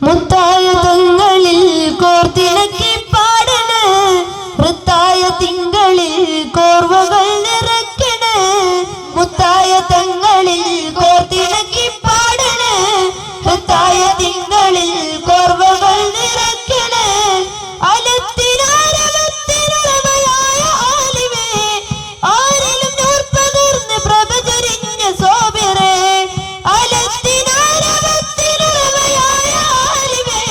മുത്തായ തങ്ങളിൽ കോർത്തിണക്കി പാടണ വൃത്തായ തിങ്കളിൽ കോർവകൾ നിറയ്ക്കണ മുത്തായ തങ്ങളിൽ കോർത്തിണക്കി പാടണ വൃത്തായ തിങ്കളിൽ കോർവകൾ നിറയ്ക്കണ അലത്തിനാരവത്തിനുളമയായ ആലിമേ ആരിലും നൂർ പകർന്ന് പ്രഭ ചൊരിഞ്ഞ സോബിറേ അലത്തിനാരവത്തിനുളമയായ ആലിമേ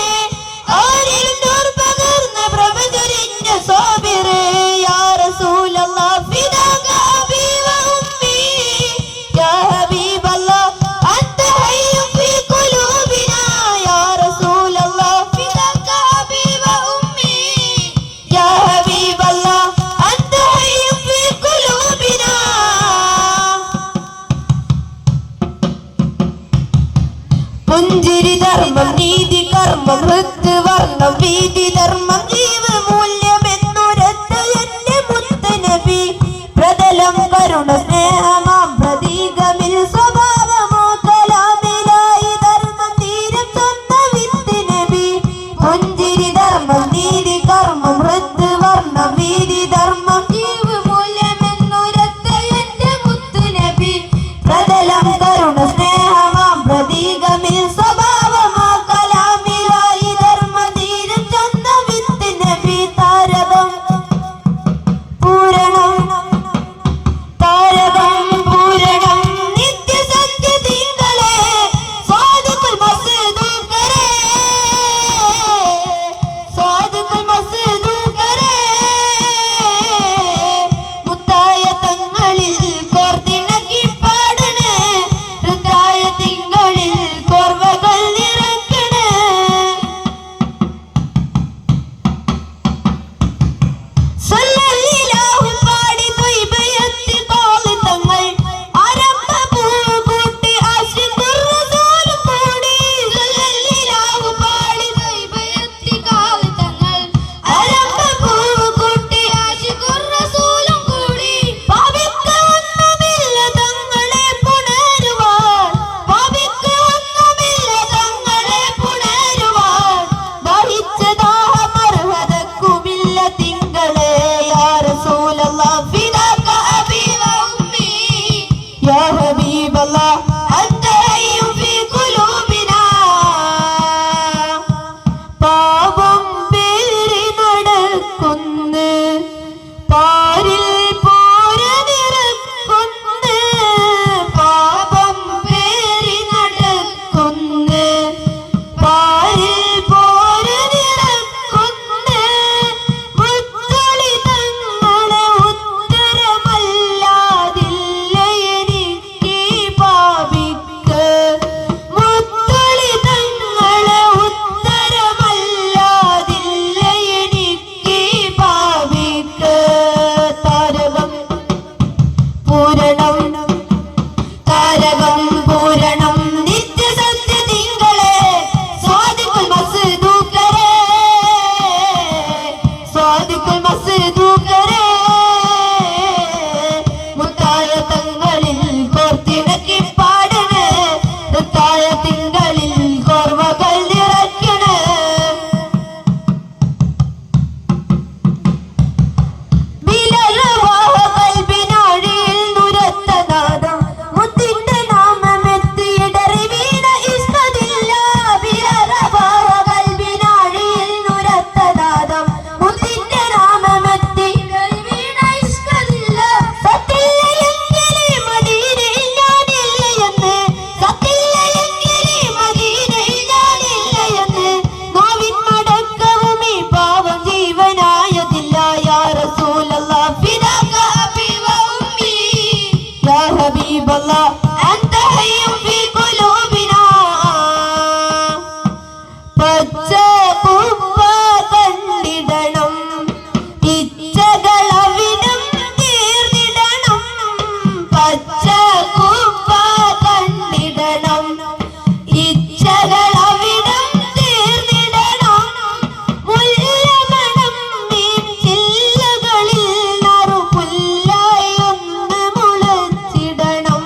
ആരിലും നൂർ പകർന്ന് പ്രഭ ചൊരിഞ്ഞ സോബിറേ യാ റസൂലല്ലാഹ് ഫിദാക അബീ വ ഉമ്മീ യാ ഹബീബല്ലാഹ് അൻത ഹയ്യും ഫീ ഖുലൂബിനാ യാ റസൂലല്ലാഹ് ഫിദാക അബീ വ ഉമ്മീ യാ ഹബീബല്ലാഹ് അൻത ഹയ്യും ഫീ ഖുലൂബിനാ പുഞ്ചിരി ധർമ്മം നീതി കർമ്മം ഹൃദ്വർണം വീതി ധർമ്മം ജീവമൂല്യമെന്നുരത്ത എന്റെ മുത്തനബി പ്രതലം കരുണ സ്നേഹമാം പ്രതീകമിൽ സ്വഭാവമോ കലാമിലായി ധർമ്മം തീരം സ്വന്ത വിത്ത് നബി പുഞ്ചിരി ധർമ്മം നീതി കർമ്മം ഹൃദ്വർണം വീതി ധർമ്മം ജീവമൂല്യമെന്നുരത്ത എന്റെ മുത്തുനബി പ്രതലം കരുണ സ്നേഹമാം പ്രതീകമിൽ സ്വഭാവമോ കലാമിലായി ധർമ്മം തീരം സ്വന്ത വിത്ത് നബി താരകം പൂരണം നിത്യസത്യ തിങ്കളെ സ്വാദുക്കുൽ മസ്ദൂക്കരെ മുത്തായ തങ്ങളിൽ കോർത്തിണക്കി പാടണേ ഋതായ തിങ്കളിൽ കോർവകൾ നിറക്കണേ സല്ലല്ലാഹു പാടി ത്വയ്ബയത്തിൽ കോളിതങ്ങൾ ആരംഭ പൂകൂട്ടി ആശിഖുർ റസൂലും കൂടി സല്ലല്ലാഹു പാടി ത്വയ്ബയത്തിൽ കോളിതങ്ങൾ ആരംഭ പൂകൂട്ടി ആശിഖുർ റസൂലും കൂടി പാപിക്കൊന്നുമില്ല തങ്ങളെ പുണരുവാൻ ദാഹിച്ച ദാഹമർഹതക്കുമില്ല തിങ്കളെ യാ റസൂലല്ലാഹ് ഫിദാക അബീ വ ഉമ്മീ യാ ഹബീബല്ലാഹ് അൻത ഹയ്യും ഫീ ഖുലൂബിനാ പാപം പേറി നടക്കുന്ന് പാരിൽ പോര നിറക്കുന്ന് പാപം പേറി നടക്കുന്ന് പാരിൽ പോര നിറക്കുന്ന് മുത്തളി തങ്ങളെ ഉത്തരമല്ലാതില്ല എനിക്ക് പാപിക്ക് മുത്തളി തങ്ങളെ ഉത്തരമല്ലാതില്ല എനിക്ക് പാപിക്ക് താരകം പൂരണം നിത്യസത്യ തിങ്കളെ സ്വാദിക്കുൽ മസ്ദൂക്കരെ മുത്തായ തങ്ങളിൽ കോർത്തിണക്കി പാടണേ ഋതായ തിങ്കളിൽ കോർവകൾ നിറയ്ക്കണേ വിലലവാഹ കൽബിനാഴിയിൽ നുരത്ത നാദം മുത്തിന്റെ നാമമെത്തിയിടറി വീണ ഇഷ്കതില്ല വിലലവാഹ കൽബിനാഴിയിൽ നുരത്ത നാദം മുത്തിന്റെ നാമമെത്തിയിടറി വീണ ഇഷ്കതില്ല സത്തില്ലയെങ്കിലേ മദീനയിൽ ഞാനില്ല എന്ന് സത്തില്ലയെങ്കിലേ മദീനയിൽ ഞാനില്ല എന്ന് നോവിൻ മടക്കവും ഈ പാവം ജീവനായതില്ല യാ റസൂലല്ലാഹ് ഫിദാക അബീ വ ഉമ്മീ യാ ഹബീബല്ലാഹ് അൻത ഹയ്യും ഫീ ഖുലൂബിനാ പച്ച കുപ്പ കണ്ടിടണം ഇച്ഛകളവിനം തീർന്നിടണം പച്ച കുപ്പ കണ്ടിടണം ഇച്ഛകളവിനം തീർന്നിടണം മുല്ലമണം മീൻ ചില്ലകളിൽ നറുപുല്ലായി ഒന്ന് മുളച്ചിടണം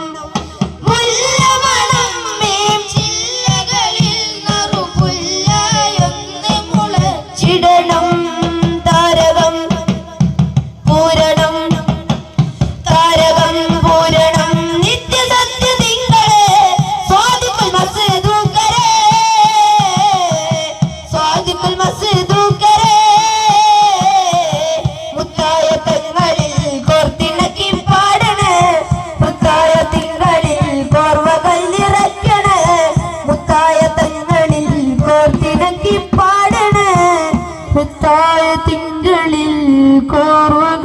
കോർവൻ